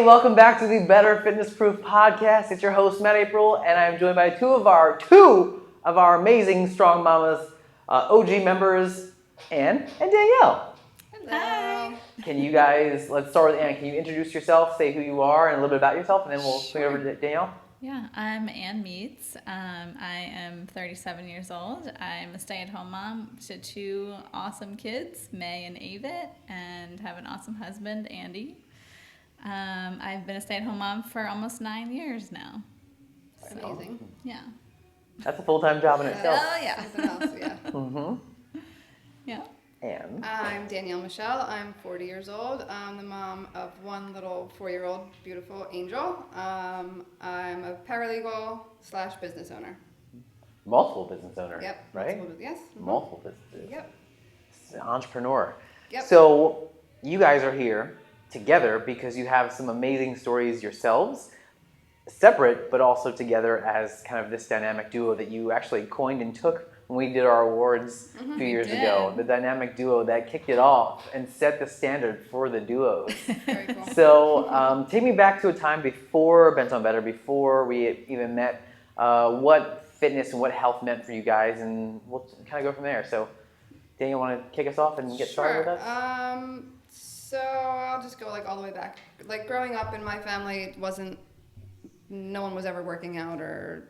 welcome back to the Better Fitness Proof podcast. It's your host, Matt April, and I'm joined by two of our amazing Strong Mamas, OG members, Ann and Danielle. Hello. Can you guys, let's start with Ann. Can you introduce yourself, say who you are, and a little bit about yourself, and then we'll swing over to Danielle? Yeah, I'm Ann Meads. I am 37 years old. I'm a stay-at-home mom to two awesome kids, May and Avit, and have an awesome husband, Andy. I've been a stay-at-home mom for almost 9 years now. That's amazing. Yeah. That's a full-time job in itself. Oh, yeah. Something else, yeah. Mm-hmm. Yeah. And I'm Danielle Michel. I'm 40 years old. I'm the mom of one little 4-year-old beautiful angel. I'm a paralegal / business owner. multiple business owner, Yep. right? Yes. Mm-hmm. Multiple businesses. Yep. Entrepreneur. Yep. So you guys are here together because you have some amazing stories yourselves, separate but also together as kind of this dynamic duo that you actually coined and took when we did our awards a few years ago. The dynamic duo that kicked it off and set the standard for the duos. Very cool. So take me back to a time before BentOnBetter, before we even met, what fitness and what health meant for you guys, and we'll kind of go from there. So Daniel, want to kick us off and get started with us? So I'll just go like all the way back. Like growing up in my family, no one was ever working out or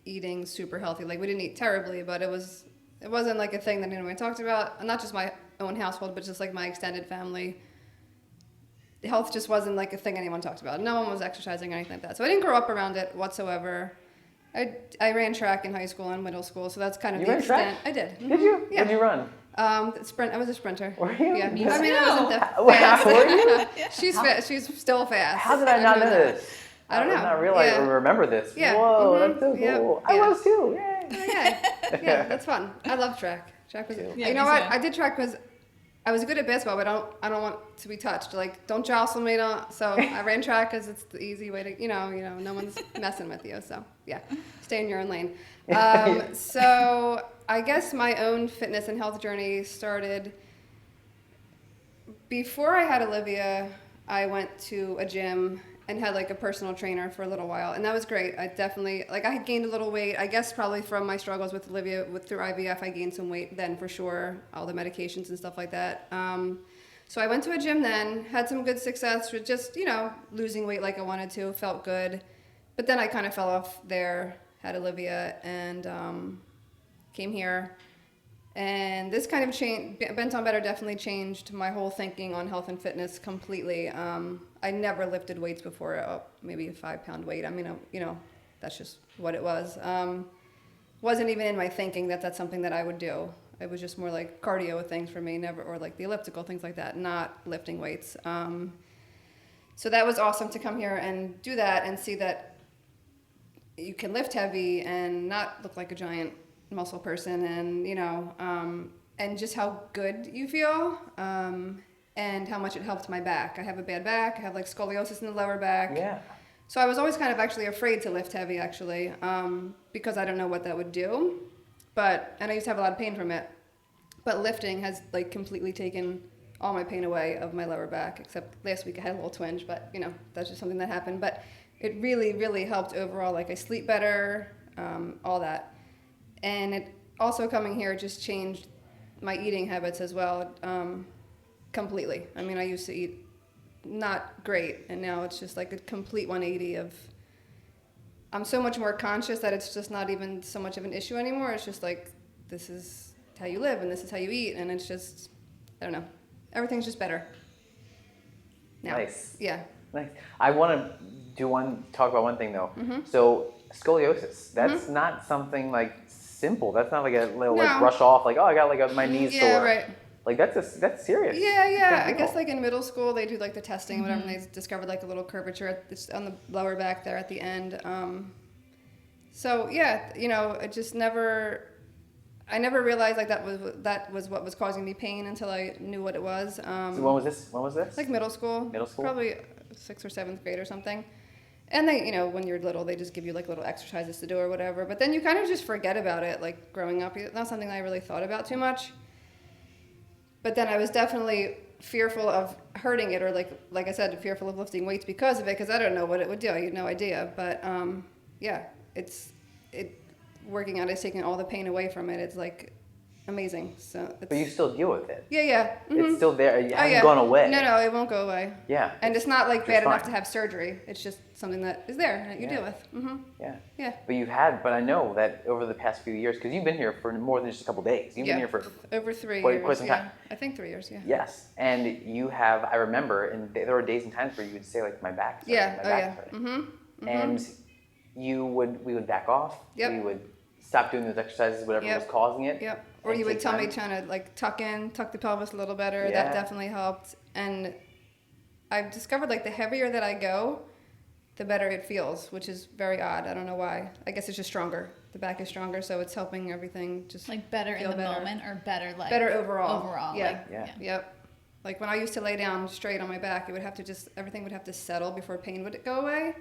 eating super healthy. Like we didn't eat terribly, but it wasn't like a thing that anyone talked about. Not just my own household, but just like my extended family. Health just wasn't like a thing anyone talked about. No one was exercising or anything like that. So I didn't grow up around it whatsoever. I ran track in high school and middle school, so that's kind of the extent. I did. Did you? Yeah. What did you run? Sprint. I was a sprinter. Were you? Yeah. Me I mean, too. I wasn't that How fast. were you? She's fast. She's still fast. How did I not know this? I don't know. did not realize or remember this. Yeah. Whoa, Mhm. that's so cool. Yep. I Yeah. was too. Yay. Oh, yeah, that's fun. I love track. Track was. Too. Yeah, You know me what? too. I did track because I was good at basketball, but I don't want to be touched. Like, don't jostle me. Don't. So I ran track because it's the easy way to, no one's messing with you. So yeah, stay in your own lane. So I guess my own fitness and health journey started before I had Olivia. I went to a gym and had like a personal trainer for a little while, and that was great. I definitely I had gained a little weight. I guess probably from my struggles with Olivia through IVF, I gained some weight then for sure. All the medications and stuff like that. So I went to a gym then, had some good success with just losing weight like I wanted to, felt good, but then I kind of fell off there. Had Olivia and came here. And this kind of change, BentOnBetter definitely changed my whole thinking on health and fitness completely. I never lifted weights before, maybe a 5-pound weight. I mean, that's just what it was. Wasn't even in my thinking that that's something that I would do. It was just more like cardio things for me, or like the elliptical, things like that, not lifting weights. So that was awesome to come here and do that and see that you can lift heavy and not look like a giant muscle person, and just how good you feel, and how much it helped my back. I have a bad back. I have like scoliosis in the lower back. Yeah. So I was always kind of actually afraid to lift heavy actually, because I don't know what that would do, and I used to have a lot of pain from it. But lifting has like completely taken all my pain away of my lower back, except last week I had a little twinge, but that's just something that happened. But it really, really helped overall. Like I sleep better, all that. And it also coming here just changed my eating habits as well, completely. I mean, I used to eat not great, and now it's just like a complete 180 of, I'm so much more conscious that it's just not even so much of an issue anymore. It's just like, this is how you live and this is how you eat, and it's just, I don't know, everything's just better now. Nice. Yeah. Nice. I want to talk about one thing though. Mm-hmm. So scoliosis, that's not something like simple. That's not like a little like brush off, like, oh, I got like my knees sore. Yeah, right. Like that's serious. Yeah. I guess like in middle school they do like the testing and whatever, and they discovered like a little curvature on the lower back there at the end. So yeah, it just I never realized like that was what was causing me pain until I knew what it was. So when was this? Like middle school. Middle school? Probably 6th or 7th grade or something. And they, when you're little, they just give you like little exercises to do or whatever. But then you kind of just forget about it. Like growing up, it's not something I really thought about too much. But then I was definitely fearful of hurting it, or like I said, fearful of lifting weights because of it, because I don't know what it would do. I had no idea. But yeah, working out is taking all the pain away from it. It's like amazing. So But you still deal with it. yeah. It's still there. It hasn't yeah. gone away. No, it won't go away. Yeah. And it's not like bad enough fine. to have surgery. It's just something that is there that you deal with. Yeah. Yeah. But I know that over the past few years, because you've been here for more than just a couple days. You've been here for over 3 quite years. some Yeah. time. I think 3 years. Yeah. Yes, and you have. I remember, and there were days and times where you would say like, "My back." Yeah. My back hurting. And we would back off. Yep. We would stop doing those exercises, whatever was causing it. Yep. Or and you would take tell me time. trying to like tuck the pelvis a little better. Yeah. That definitely helped. And I've discovered like the heavier that I go, the better it feels, which is very odd. I don't know why. I guess it's just stronger. The back is stronger, so it's helping everything just Like better in feel the better. moment, or better like Better overall. Overall. Yeah. Like, Yeah. Yep. Like when I used to lay down straight on my back, it would have to everything would have to settle before pain would go away.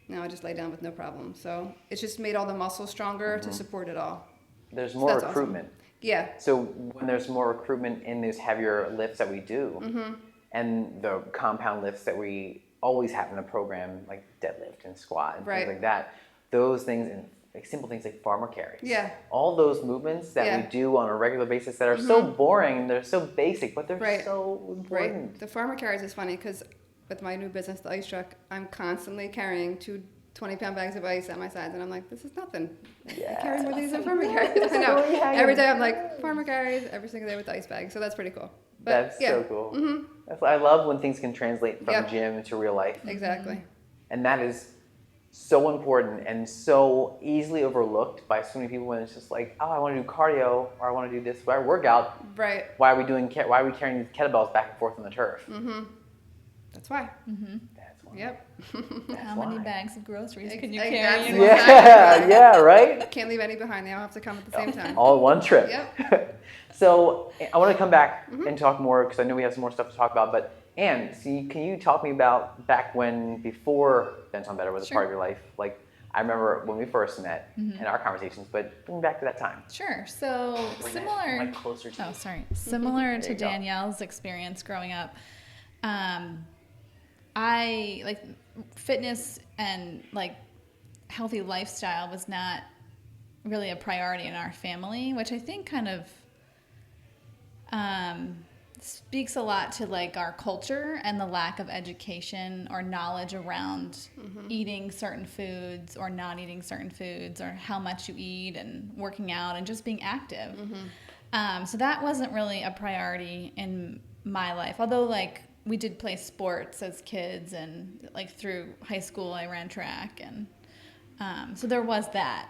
Now I just lay down with no problem. So it's just made all the muscles stronger to support it all. There's So more that's recruitment. Awesome. Yeah. So when there's more recruitment in these heavier lifts that we do, and the compound lifts that we always have in the program, like deadlift and squat and things like that, those things and like simple things like farmer carries. Yeah. All those movements that we do on a regular basis that are so boring, they're so basic, but they're so important. Right. The farmer carries is funny because with my new business, the ice truck, I'm constantly carrying 2 20-pound bags of ice at my sides, and I'm like, this is nothing. Yeah. I carry more of these than farmer carries. I know. Every day I'm like, farmer carries, every single day with the ice bag. So that's pretty cool. But, That's so cool. That's I love when things can translate from gym to real life. Exactly. And that is so important and so easily overlooked by so many people when it's just like, oh, I want to do cardio or I want to do this workout. Right. Why are we carrying these kettlebells back and forth on the turf? That's why. That's why. Yep. That's How why. many bags of groceries can you Exactly. carry? Yeah, right? Can't leave any behind. They all have to come at the same time. All in one trip. Yep. So I want to come back and talk more because I know we have some more stuff to talk about. But Anne, can you talk me about back when, before BentOnBetter was a part of your life? Like I remember when we first met and our conversations, but bring me back to that time. Sure. So similar. Mic closer to you. Similar to you go. Danielle's experience growing up. I like fitness and like healthy lifestyle was not really a priority in our family, which I think kind of speaks a lot to like our culture and the lack of education or knowledge around eating certain foods or not eating certain foods or how much you eat and working out and just being active. So that wasn't really a priority in my life, although like we did play sports as kids and like through high school I ran track and so there was that,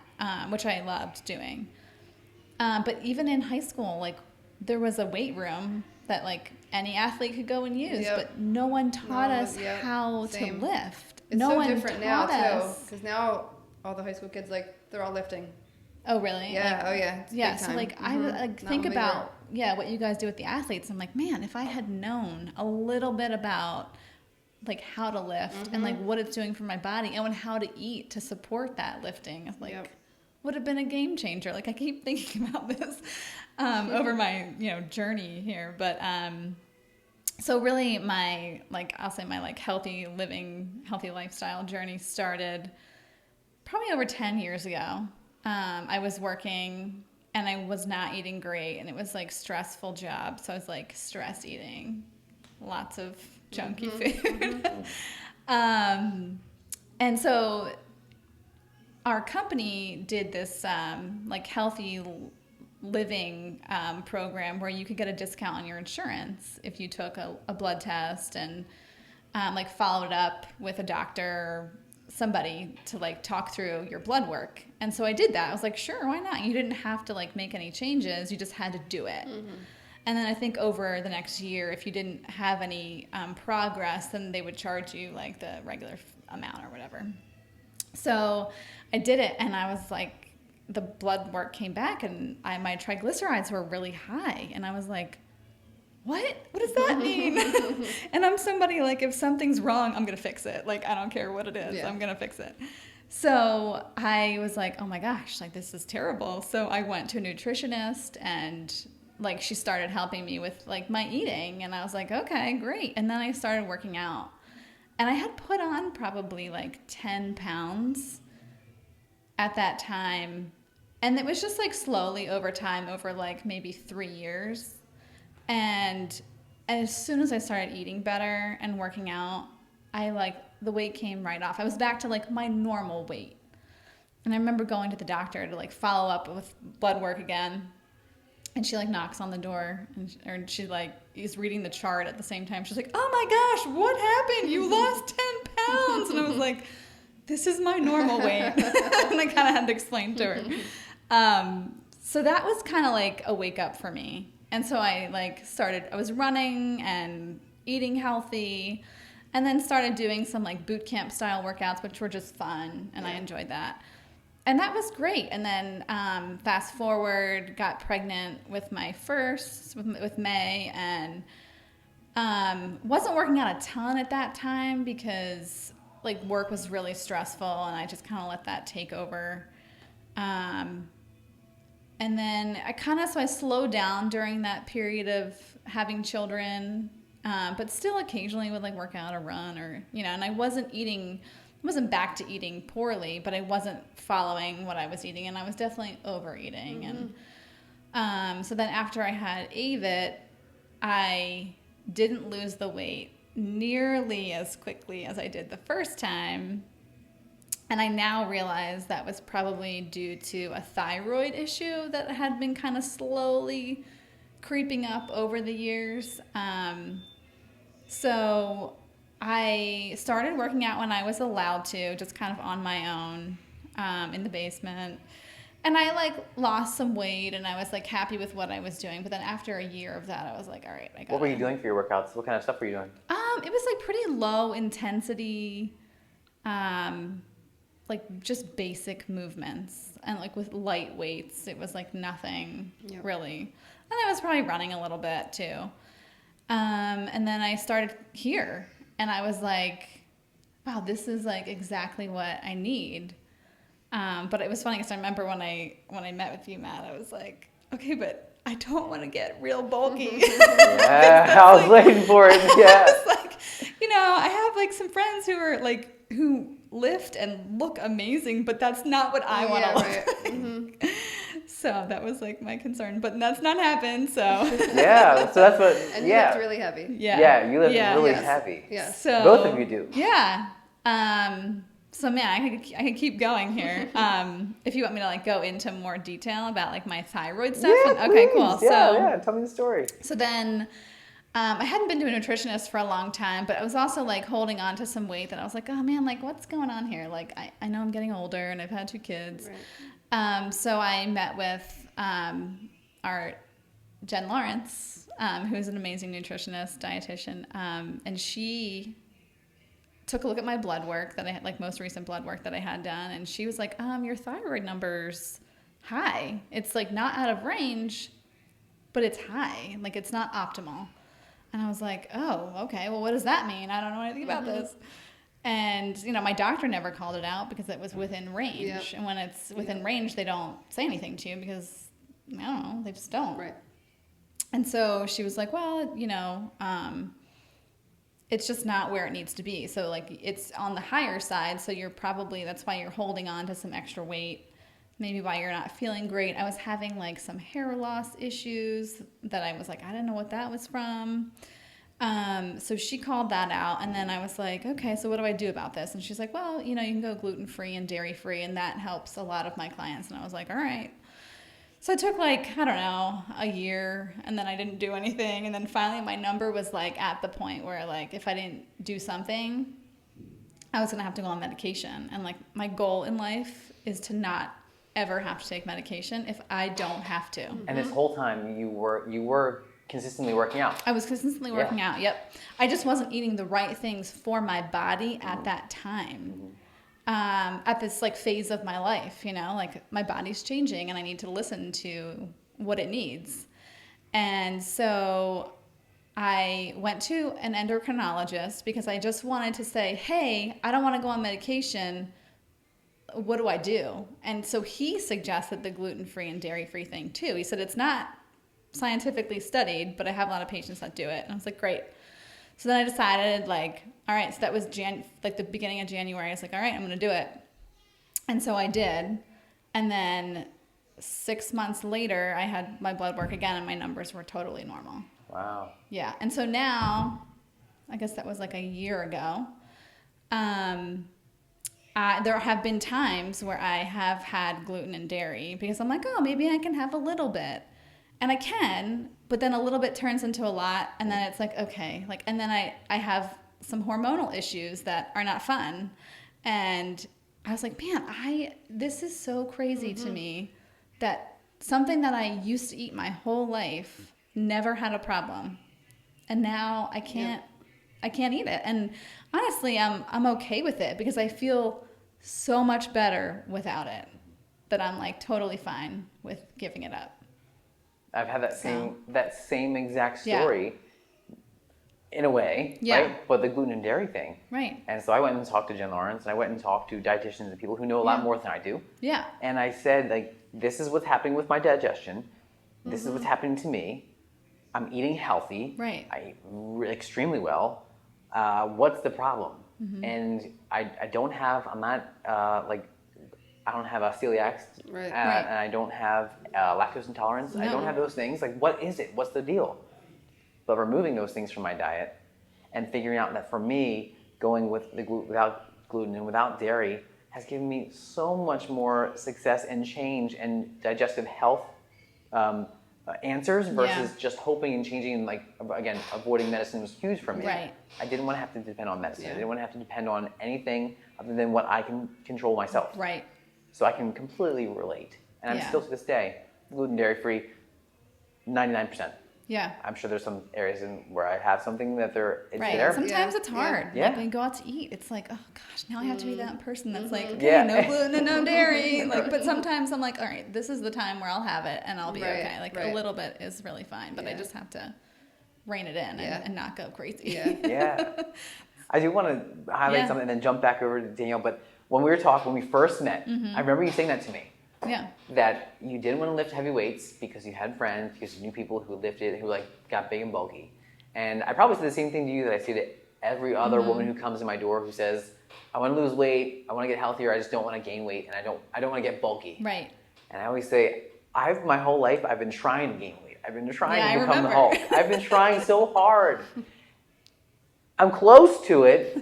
which I loved doing. But even in high school, like there was a weight room that like any athlete could go and use, but no one taught us how to lift. It's no so one different taught now us. too, because now all the high school kids they're all lifting. Oh really? Yeah. Like, It's yeah. big So time. like I would like Not think when we about what you guys do with the athletes. I'm like, man, if I had known a little bit about like how to lift and like what it's doing for my body and how to eat to support that lifting, it's like would have been a game changer. Like I keep thinking about this over my journey here, but so really my I'll say my healthy living, healthy lifestyle journey started probably over 10 years ago. I was working and I was not eating great and it was like stressful job. So I was like stress eating, lots of junky food. And so our company did this healthy living program where you could get a discount on your insurance if you took a blood test and followed up with a doctor, somebody to talk through your blood work. And so I did that. I was like, sure, why not? You didn't have to make any changes. You just had to do it. And then I think over the next year, if you didn't have any progress, then they would charge you the regular amount or whatever. So I did it, and I was like, the blood work came back, and my triglycerides were really high. And I was like, what does that mean? And I'm somebody if something's wrong, I'm going to fix it. I don't care what it is. I'm going to fix it. So I was like, oh my gosh, this is terrible. So I went to a nutritionist and like she started helping me with like my eating, and I was like, okay, great. And then I started working out, and I had put on probably like 10 pounds at that time. And it was just like slowly over time, over like maybe 3 years. And as soon as I started eating better and working out, the weight came right off. I was back to like my normal weight. And I remember going to the doctor to like follow up with blood work again. And she like knocks on the door, and she like is reading the chart at the same time. She's like, oh my gosh, what happened? You lost 10 pounds. And I was like, this is my normal weight. And I kind of had to explain to her. So that was kind of like a wake up for me. And so I was running and eating healthy, and then started doing some like boot camp style workouts, which were just fun. And I enjoyed that. And that was great. And then fast forward, got pregnant with my first, with May, and wasn't working out a ton at that time because like work was really stressful, and I just kind of let that take over. And then I slowed down during that period of having children, but still occasionally would like work out or run or, and I wasn't back to eating poorly, but I wasn't following what I was eating, and I was definitely overeating. Mm-hmm. And so then after I had Avit, I didn't lose the weight nearly as quickly as I did the first time. And I now realize that was probably due to a thyroid issue that had been kind of slowly creeping up over the years. So I started working out when I was allowed to, just kind of on my own, in the basement. And I like lost some weight, and I was like happy with what I was doing. But then after a year of that, I was like, all right, I got it. What were you doing for your workouts? What kind of stuff were you doing? It was like pretty low intensity, like just basic movements, and like with light weights. It was like nothing really. And I was probably running a little bit too. And then I started here, and I was like, wow, this is like exactly what I need. But it was funny because I remember when I met with you, Matt, I was like, okay, but I don't want to get real bulky. Yeah, I was waiting for it. Yeah. I was like, I have like some friends who lift and look amazing, but that's not what I want to look like. Mm-hmm. So that was like my concern, but that's not happened. So yeah, so that's what. And you lift really heavy. Yeah, you lift really heavy. Yeah. So both of you do. Yeah. So man, I could keep going here. If you want me to like go into more detail about like my thyroid stuff. Yeah, Okay, please. cool. Yeah, tell me the story. So then I hadn't been to a nutritionist for a long time, but I was also like holding on to some weight that I was like, oh man, like what's going on here? Like I know I'm getting older and I've had 2 kids. Right. So I met with our Jen Lawrence, who's an amazing nutritionist, dietitian, and she took a look at my blood work that I had, like most recent blood work that I had done, and she was like, your thyroid number's high. It's like not out of range, but it's high. Like it's not optimal. And I was like, oh, okay, well, what does that mean? I don't know anything about this. And, my doctor never called it out because it was within range. Yep. And when it's within range, they don't say anything to you because, I don't know, they just don't. Right. And so she was like, well, it's just not where it needs to be. So, like, it's on the higher side, so that's why you're holding on to some extra weight. Maybe why you're not feeling great. I was having, like, some hair loss issues that I was like, I didn't know what that was from. So she called that out, and then I was like, okay, so what do I do about this? And she's like, well, you can go gluten-free and dairy-free, and that helps a lot of my clients. And I was like, all right. So I took like, I don't know, a year, and then I didn't do anything. And then finally my number was like at the point where like if I didn't do something, I was going to have to go on medication. And like my goal in life is to not ever have to take medication if I don't have to. And this whole time you were consistently working out. I was consistently working out, yep. I just wasn't eating the right things for my body at that time. At this like phase of my life, like my body's changing and I need to listen to what it needs. And so I went to an endocrinologist because I just wanted to say, hey, I don't want to go on medication. What do I do? And so he suggested the gluten-free and dairy-free thing too. He said, it's not scientifically studied, but I have a lot of patients that do it. And I was like, great. So then I decided, like, all right, so that was like the beginning of January. I was like, all right, I'm going to do it. And so I did. And then 6 months later, I had my blood work again, and my numbers were totally normal. Wow. Yeah. And so now, I guess that was like a year ago, there have been times where I have had gluten and dairy because I'm like, oh, maybe I can have a little bit. And I can, but then a little bit turns into a lot, and then it's like, okay. Like, and then I have some hormonal issues that are not fun. And I was like, man, this is so crazy to me that something that I used to eat my whole life never had a problem. And now I can't eat it. And honestly, I'm okay with it because I feel so much better without it that I'm like totally fine with giving it up. I've had that same exact story in a way, Yeah. right? But the gluten and dairy thing. Right. And so I went and talked to Jen Lawrence, and I went and talked to dietitians and people who know a lot more than I do. Yeah. And I said, like, this is what's happening with my digestion. This is what's happening to me. I'm eating healthy. Right. I eat extremely well. What's the problem? And I don't have, I'm not, I don't have a celiac, Right. and I don't have lactose intolerance. I don't have those things. Like, what is it? What's the deal? But removing those things from my diet and figuring out that for me, going with without gluten and without dairy has given me so much more success and change and digestive health answers versus just hoping and changing. And like, again, avoiding medicine was huge for me. Right. I didn't want to have to depend on medicine. I didn't want to have to depend on anything other than what I can control myself. Right. So I can completely relate. And I'm still to this day, gluten, dairy free, 99%. Yeah. I'm sure there's some areas where I have something that it's Right. there. Sometimes it's hard. Yeah. Like when you go out to eat, it's like, oh gosh, now I have to be that person that's like, okay, Yeah. no gluten and no dairy. Like, but sometimes I'm like, all right, this is the time where I'll have it and I'll be okay. Like a little bit is really fine, but I just have to rein it in and not go crazy. Yeah. Yeah. I do want to highlight something and then jump back over to Danielle. But when we first met, I remember you saying that to me. Yeah. That you didn't want to lift heavy weights because you had friends, because you knew people who lifted, who like got big and bulky. And I probably said the same thing to you that I say to every other woman who comes in my door who says, I want to lose weight, I want to get healthier, I just don't want to gain weight, and I don't want to get bulky. Right. And I always say, my whole life I've been trying to gain weight. I've been trying to become the remember. Hulk. I've been trying so hard. I'm close to it.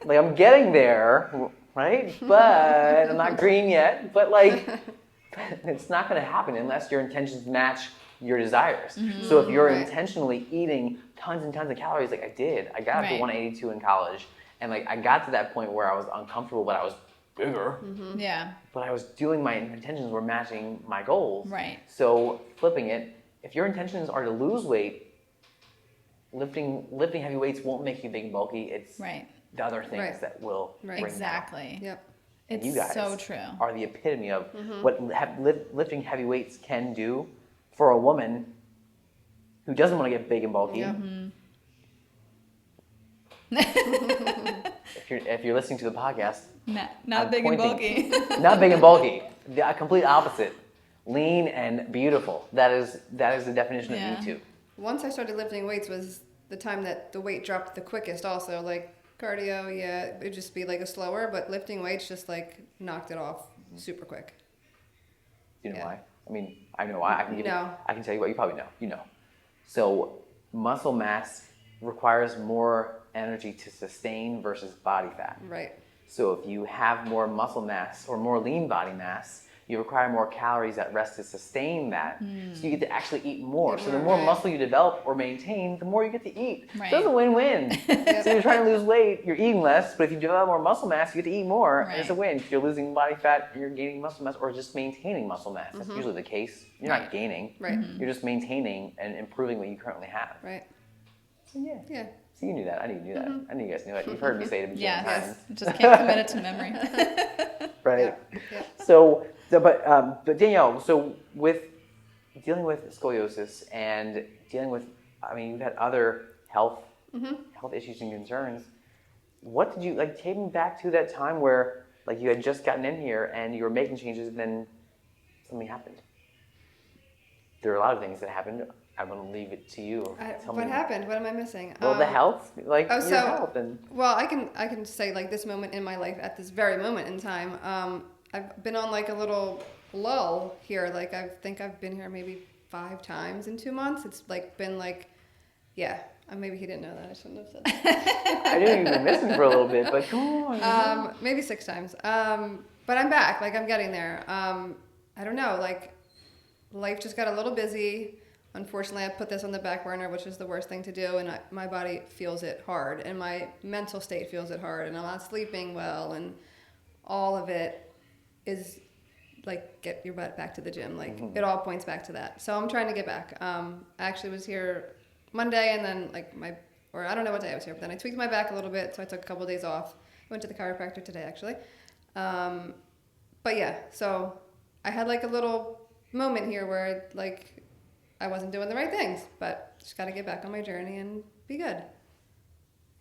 Like, I'm getting there, right? But I'm not green yet. But like, it's not going to happen unless your intentions match your desires. So if you're intentionally eating tons and tons of calories, like I did, I got up to 182 in college, and like I got to that point where I was uncomfortable, but I was bigger. Yeah. But I was my intentions were matching my goals. Right. So flipping it, if your intentions are to lose weight, lifting heavy weights won't make you big and bulky. It's the other things that will bring exactly. that. Yep. It's you guys so true. are the epitome of what lifting heavy weights can do for a woman who doesn't want to get big and bulky. Yep. If you're listening to the podcast, not big and bulky. Not big and bulky. The complete opposite. Lean and beautiful. That is the definition of me too. Once I started lifting weights was the time that the weight dropped the quickest also. Like cardio, it'd just be like a slower, but lifting weights just like knocked it off super quick. Do you know why? I mean, I know why. I can tell you what you probably know. You know. So muscle mass requires more energy to sustain versus body fat. Right. So if you have more muscle mass or more lean body mass, you require more calories at rest to sustain that. So you get to actually eat more. So the more muscle you develop or maintain, the more you get to eat. Right. So it's a win-win. So you're trying to lose weight, you're eating less, but if you develop more muscle mass, you get to eat more, and it's a win. If you're losing body fat, you're gaining muscle mass, or just maintaining muscle mass. That's usually the case. You're not gaining. Right. You're just maintaining and improving what you currently have. Right. So Yeah. So you knew that. I knew you knew that. I knew you guys knew it. You've heard me say it a million times. Just can't commit it to memory. Right. Yeah. So, but Danielle, so with dealing with scoliosis and dealing with, I mean, you've had other health issues and concerns. What did you like? Take me back to that time where like you had just gotten in here and you were making changes, and then something happened. there are a lot of things that happened. I want to leave it to you. Tell What me. happened? What am I missing? Well, the health, like oh, your so- health, and Well, I can say like this moment in my life at this very moment in time. I've been on like a little lull here. Like I think I've been here maybe 5 times in 2 months. It's like been like, yeah. Maybe he didn't know that. I shouldn't have said that. I knew you've been missing for a little bit, but come on. Maybe 6 times. But I'm back. Like I'm getting there. I don't know. Like life just got a little busy. Unfortunately, I put this on the back burner, which is the worst thing to do, and my body feels it hard, and my mental state feels it hard, and I'm not sleeping well, and all of it is like get your butt back to the gym. Like it all points back to that. So I'm trying to get back. I actually was here Monday, and then I don't know what day I was here, but then I tweaked my back a little bit, so I took a couple of days off. I went to the chiropractor today, actually. But yeah, so I had like a little moment here where like I wasn't doing the right things, but just got to get back on my journey and be good.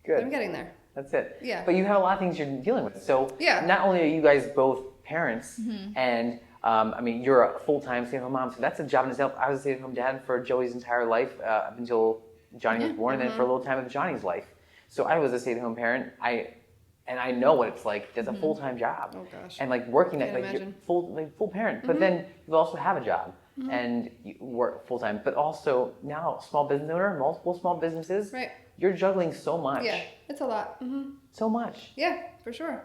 Good. But I'm getting there. That's it. Yeah. But you have a lot of things you're dealing with. So Yeah. not only are you guys both parents, and I mean, you're a full-time stay-at-home mom, so that's a job in itself. I was a stay-at-home dad for Joey's entire life up until Johnny was born, and then for a little time of Johnny's life. So I was a stay-at-home parent. I know what it's like. It's a full-time job. Oh gosh. And like working at Can't like you're imagine. full parent, but then you also have a job and you work full-time. But also now small business owner, multiple small businesses. Right. You're juggling so much. Yeah, it's a lot. So much. Yeah, for sure.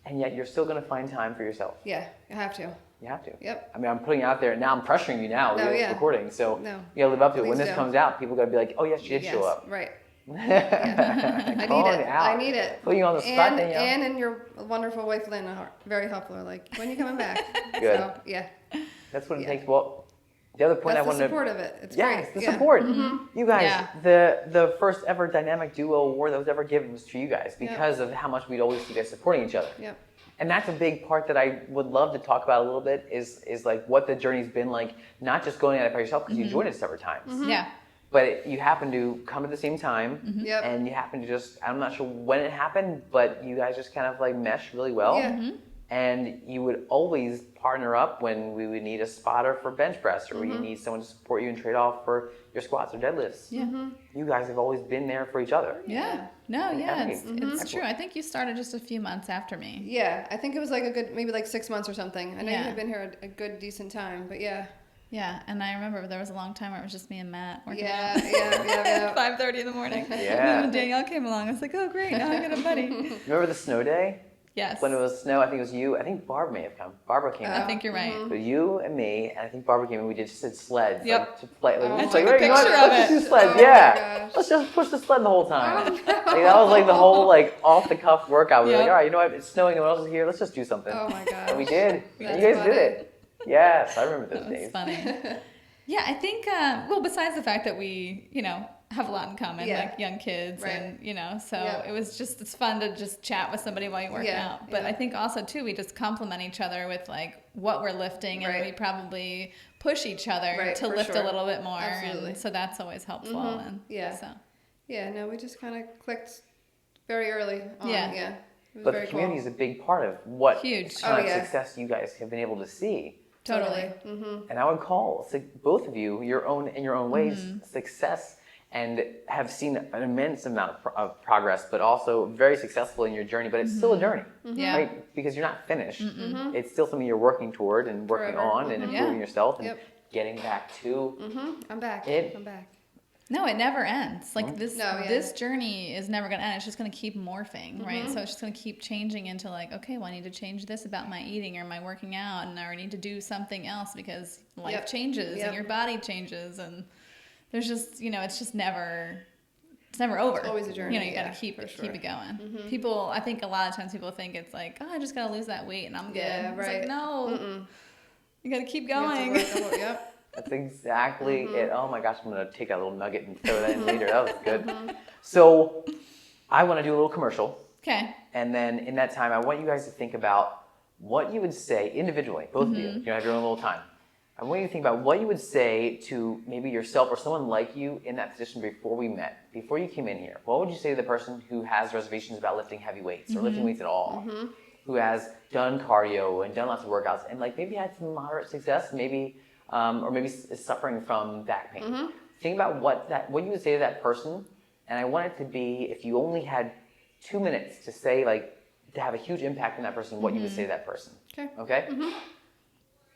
And yet you're still going to find time for yourself. Yeah, you have to. You have to. Yep. I mean, I'm putting it out there now. I'm pressuring you now. No, We're yeah. recording, so No. you gotta live up to it. When Please this do. comes out, people gotta be like, "Oh yes, she did Yes, show up." right. I I need it. I need it. Put you on the spot, Danielle. And your wonderful wife Lynn are very helpful. Like, when you coming back? Good. So, yeah. That's what it Yeah. takes. Well, the other point That's I the wanted support of it. It's yes, great. the Yeah. support. You guys, Yeah. the first ever dynamic duo award that was ever given was to you guys because of how much we'd always see you guys supporting each other. Yep. And that's a big part that I would love to talk about a little bit is like what the journey's been like, not just going at it by yourself because you joined us several times, Yeah. but you happen to come at the same time Yep. and you happen to just, I'm not sure when it happened, but you guys just kind of like mesh really well. Yeah. And you would always partner up when we would need a spotter for bench press or you need someone to support you and trade off for your squats or deadlifts. Yeah. You guys have always been there for each other. Yeah. No, yeah, it's Excellent. true. I think you started just a few months after me. Yeah, I think it was like a good, maybe like 6 months or something. I know you Yeah. had been here a good, decent time, but yeah. Yeah, and I remember there was a long time where it was just me and Matt working Yeah, out. yeah. 5:30 in the morning. Yeah. And then when Danielle came along, I was like, oh, great, now I got a buddy. Remember the snow day? Yes. When it was snow, I think it was you. I think Barb may have come. Barbara came I out. think you're right. So you and me, and I think Barbara came and we just did sleds. Yep. Like, to play. Like, Oh it's my like, you know what? picture of Let's it. just do sleds. Oh yeah. my gosh. Let's just push the sled the whole time. Oh, no. Like, that was like the whole like off the cuff workout. We were like, Yep. all right, you know what? It's snowing. No one else is here. Let's just do something. Oh my gosh. And we did. And That's you guys funny. did it. Yes, I remember those That was days. funny. Yeah, I think, well, besides the fact that we, have a lot in common, Yeah. like young kids Right. and, so Yeah. it's fun to just chat with somebody while you work Yeah, out. But yeah. I think also, too, we just complement each other with, like, what we're lifting and Right. we probably push each other Right, to for lift sure. a little bit more. Absolutely. And so that's always helpful. And Yeah. So. Yeah, no, we just kind of clicked very early on. Yeah. Yeah. It was But very the community cool. is a big part of what Huge. kind Oh, of yeah. success you guys have been able to see. Totally. And I would call both of you in your own ways Mm-hmm. success and have seen an immense amount of progress, but also very successful in your journey. But it's still a journey, Yeah. right? Because you're not finished. It's still something you're working toward and working Forever. on and improving Yeah. yourself and Yep. getting back to. I'm back. It- I'm back. No, it never ends. Like this, No, yeah. this journey is never going to end. It's just going to keep morphing, right? So it's just going to keep changing into like, okay, well, I need to change this about my eating or my working out, and I need to do something else because life Yep. changes Yep. and your body changes, and there's just, it's just never. It's never over. It's always a journey, You got yeah, to keep for it, sure. keep it going. People, I think a lot of times people think it's like, oh, I just got to lose that weight and I'm good. Yeah, It's right. like, no, you got to keep You have to going. work the whole- Yep. That's exactly it. Oh my gosh, I'm going to take that little nugget and throw that in later. That was good. So I want to do a little commercial. Okay. And then in that time, I want you guys to think about what you would say individually, both of you. You have your own little time. I want you to think about what you would say to maybe yourself or someone like you in that position before we met, before you came in here. What would you say to the person who has reservations about lifting heavy weights or lifting weights at all, who has done cardio and done lots of workouts and like maybe had some moderate success, maybe or maybe is suffering from back pain. Think about what you would say to that person, and I want it to be, if you only had 2 minutes to say, like, to have a huge impact on that person, what you would say to that person. Okay?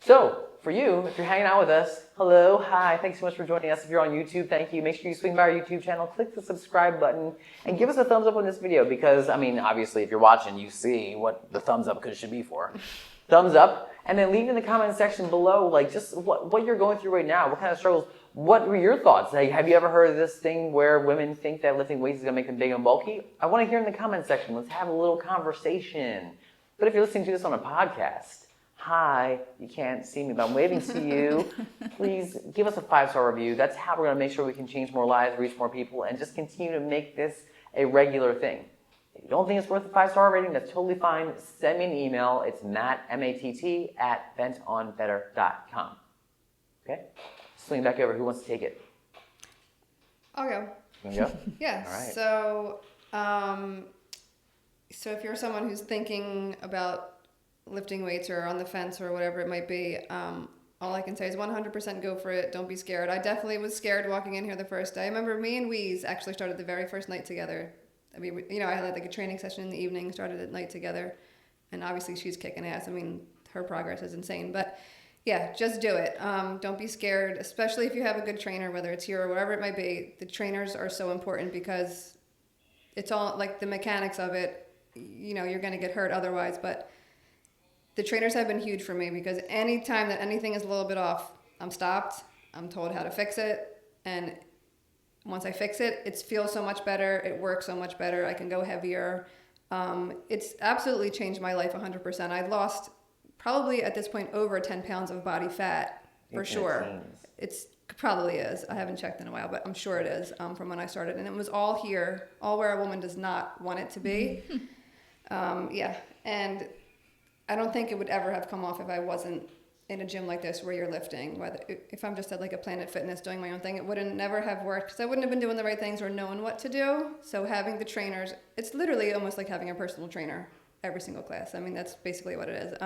So, for you, if you're hanging out with us, hello, hi, thanks so much for joining us. If you're on YouTube, thank you. Make sure you swing by our YouTube channel, click the subscribe button, and give us a thumbs up on this video because, I mean, obviously, if you're watching, you see what the thumbs up should be for. Thumbs up, and then leave in the comment section below, like, just what you're going through right now, what kind of struggles, what were your thoughts? Like, have you ever heard of this thing where women think that lifting weights is going to make them big and bulky? I want to hear in the comment section. Let's have a little conversation. But if you're listening to this on a podcast, hi, you can't see me, but I'm waving to you. Please give us a 5-star review. That's how we're going to make sure we can change more lives, reach more people, and just continue to make this a regular thing. If you don't think it's worth a 5-star rating, that's totally fine. Send me an email. It's Matt, M-A-T-T, at BentOnBetter.com. Okay? Swing back over. Who wants to take it? I'll go. You want to go? Yeah. All right. So if you're someone who's thinking about lifting weights or on the fence or whatever it might be, all I can say is 100% go for it. Don't be scared. I definitely was scared walking in here the first day. I remember me and Weeze actually started the very first night together. I mean, you know, I had like a training session in the evening, started at night together, and obviously she's kicking ass. I mean, her progress is insane, but yeah, just do it. Don't be scared, especially if you have a good trainer, whether it's here or wherever it might be. The trainers are so important because it's all like the mechanics of it. You know, you're going to get hurt otherwise, but the trainers have been huge for me because anytime that anything is a little bit off, I'm stopped, I'm told how to fix it, and once I fix it, it feels so much better, it works so much better, I can go heavier. It's absolutely changed my life 100%. I lost probably at this point over 10 pounds of body fat, for sure. It's probably is. I haven't checked in a while, but I'm sure it is from when I started. And it was all here, all where a woman does not want it to be. Yeah, and I don't think it would ever have come off if I wasn't in a gym like this where you're lifting. Whether if I'm just at like a Planet Fitness doing my own thing, it wouldn't never have worked because I wouldn't have been doing the right things or knowing what to do. So having the trainers, it's literally almost like having a personal trainer every single class. I mean, that's basically what it is.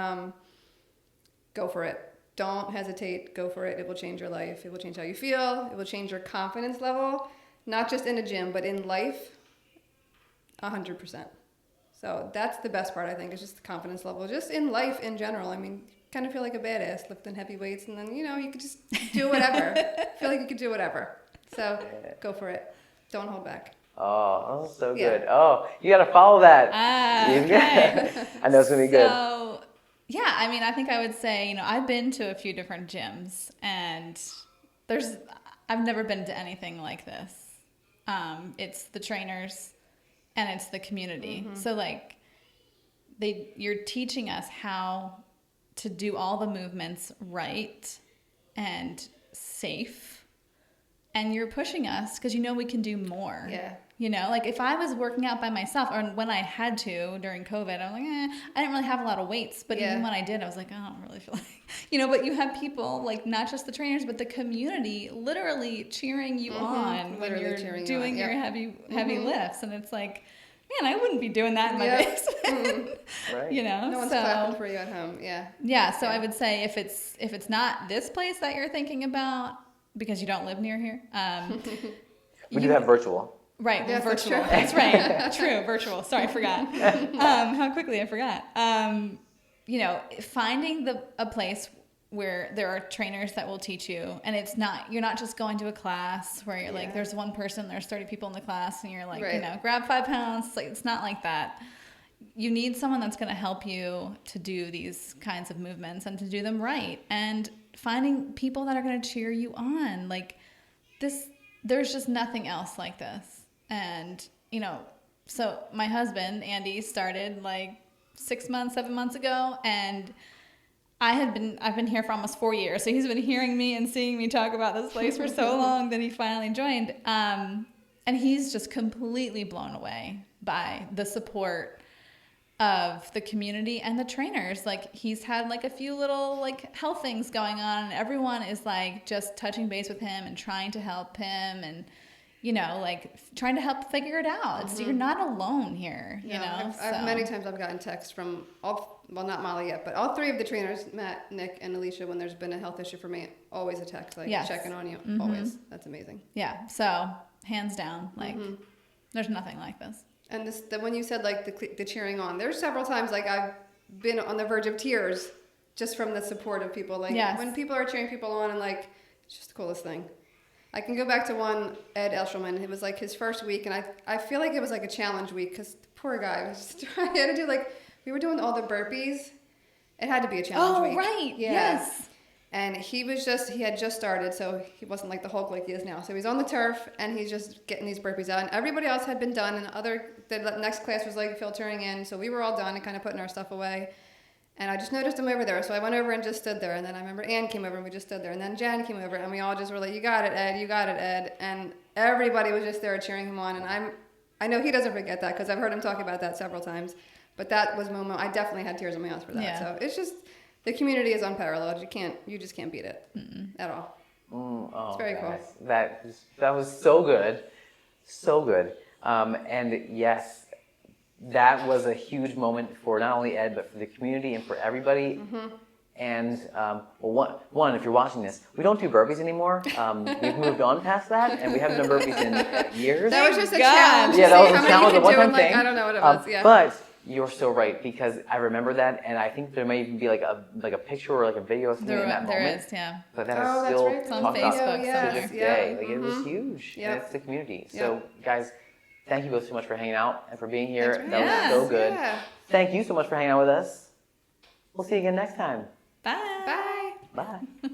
Go for it. Don't hesitate. Go for it. It will change your life. It will change how you feel. It will change your confidence level, not just in a gym, but in life, 100%. So that's the best part, I think, is just the confidence level. Just in life in general. I mean, you kind of feel like a badass lifting heavy weights, and then, you know, you could just do whatever. Feel like you could do whatever. So go for it. Don't hold back. Oh, so good. Yeah. Oh, you got to follow that. Okay. I know it's going to be good. So, yeah, I mean, I think I would say, you know, I've been to a few different gyms, and I've never been to anything like this. It's the trainers and it's the community. Mm-hmm. So, like, you're teaching us how to do all the movements right and safe, and you're pushing us because you know we can do more. Yeah. You know, like if I was working out by myself, or when I had to during COVID, I was like, I didn't really have a lot of weights. But even when I did, I was like, I don't really feel like, you know, but you have people, like not just the trainers, but the community literally cheering you on when you're doing your heavy lifts. And it's like, man, I wouldn't be doing that in my basement. Right. You know, no one's clapping for you at home. Yeah. So I would say if it's not this place that you're thinking about because you don't live near here, we do have virtual. Right, yeah, virtual. That's right. True, virtual. Sorry, I forgot. How quickly I forgot. You know, finding a place where there are trainers that will teach you, and you're not just going to a class where you're like, there's one person, there's 30 people in the class, and you're like, you know, grab 5 pounds. Like, it's not like that. You need someone that's going to help you to do these kinds of movements and to do them right, and finding people that are going to cheer you on. Like this, there's just nothing else like this. And, you know, so my husband, Andy, started like 7 months ago, and I've been here for almost 4 years. So he's been hearing me and seeing me talk about this place for so long that he finally joined. And he's just completely blown away by the support of the community and the trainers. Like he's had like a few little like health things going on, and everyone is like just touching base with him and trying to help him, and you know, like trying to help figure it out. You're not alone here, you know? I've many times I've gotten texts from all well, not Molly yet, but all three of the trainers, Matt, Nick, and Alicia, when there's been a health issue for me, always a text, like Yes. checking on you, Mm-hmm. always. That's amazing. Yeah. So hands down, like there's nothing like this. And when you said like the cheering on, there's several times like I've been on the verge of tears just from the support of people. Like Yes. when people are cheering people on, and like it's just the coolest thing. I can go back to one Ed Elshelman. It was like his first week, and I feel like it was like a challenge week because the poor guy was just trying. He had to do like we were doing all the burpees. It had to be a challenge week. Oh right. Yeah. Yes. And he had just started, so he wasn't like the Hulk like he is now. So he's on the turf, and he's just getting these burpees out. And everybody else had been done, and the next class was like filtering in. So we were all done and kind of putting our stuff away. And I just noticed him over there. So I went over and just stood there. And then I remember Ann came over, and we just stood there. And then Jen came over, and we all just were like, you got it, Ed, you got it, Ed. And everybody was just there cheering him on. And I know he doesn't forget that because I've heard him talk about that several times. But that was a moment, I definitely had tears in my eyes for that. Yeah. So it's just... The community is unparalleled. You just can't beat it at all. It's very cool. That was so good, so good. And yes, that was a huge moment for not only Ed but for the community and for everybody. And well, one, if you're watching this, we don't do burpees anymore. We've moved on past that, and we haven't done burpees in years. That was just a God. challenge. Yeah, to that see was how a many challenge, you a could do, one-time and, like, thing. I don't know what it was. Yeah. But you're so right because I remember that, and I think there may even be like a picture or like a video or something in that There moment. is, yeah. But that Oh, is that's still right. It's on talked about Facebook to yes, this yeah. day. Like it was huge, and it's the community. So guys, thank you both so much for hanging out and for being here. Thanks for That having was so good. Yeah. Thank you so much for hanging out with us. We'll see you again next time. Bye. Bye. Bye.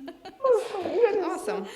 Awesome.